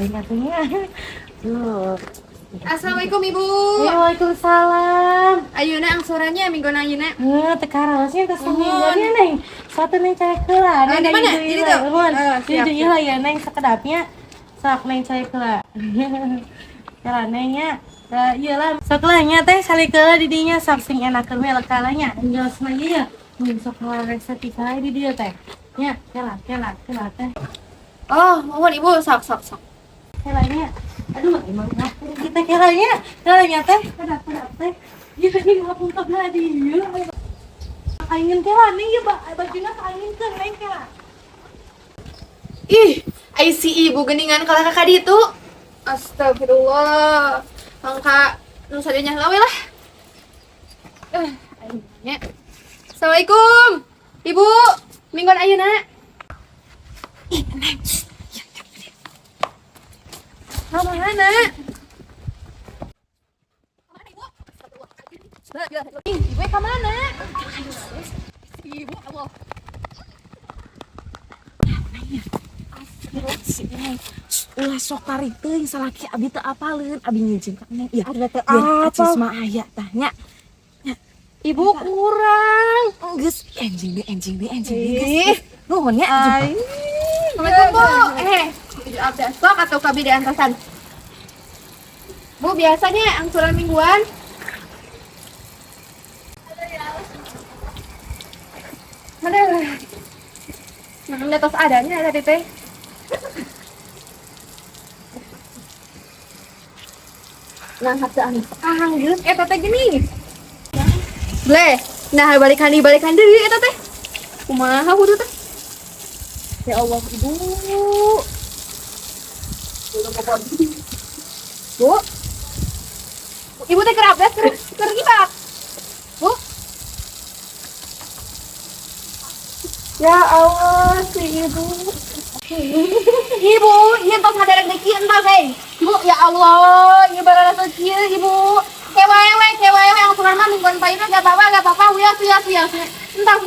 garing katanya. Tuh. Assalamualaikum Ibu. Waalaikumsalam. Ayeuna angsurannya minggu na ayeuna. Tekarosnya ke seminggunya neng. Satu neng cek heula. Di mana? Di ditu. Di dieu lah ya neng sakedapnya. Sok neng cek heula. Jalan nengnya. Iyalah setelahnya teh salikeula di dinya sok sing enakeun we lekalanya. Enggosna ieu. Sok resep kae di dieu teh. Nya, kela teh. Oh, mohon Ibu, sok. Kelanya, aduh emang ngapung kita kelanya teh, kedap teh. Ieu teh ngapung teh di ieu. Angin kela nih ya, bajuna angin keun neng kela. Ih, ai si Ibu geningan kalau kakak di itu. Astagfirullah. Angka nu sadenya heula we lah. Ayeuna. Assalamualaikum. Ibu, minggon ayeuna. Ih, Neng. Mana? Ibu ke mana? Ibu Allah. Ulah sok tarik teuing salaki abi teu apaleun abi ngijin ka Neng. Ieu Ada teh acis mah aya tah nya. Ibu kurang. Geus enjing deh Ih, geus. Nuhun nya. Assalamualaikum Bu. Besok atau kabi di antasan? Bu, biasanya angsuran mingguan. Aduh. Mana tos adanya tadi teh. Nah, hataan. Geus eta teh gini. Bleh. Nah, balikan deui eta teh. Kumaha kudu teh? Ya Allah, Ibu. Bu. Ibu teh kerapes kergibat. Bu. Ya Allah, si Ibu. Ibu, ieu tos ngaderek deui kieu entar hei. Ibu, ya Allah, ieu barara kieu Ibu. Kewewe yang suran mah mingguan payuna enggak apa-apa. Wias. Entar.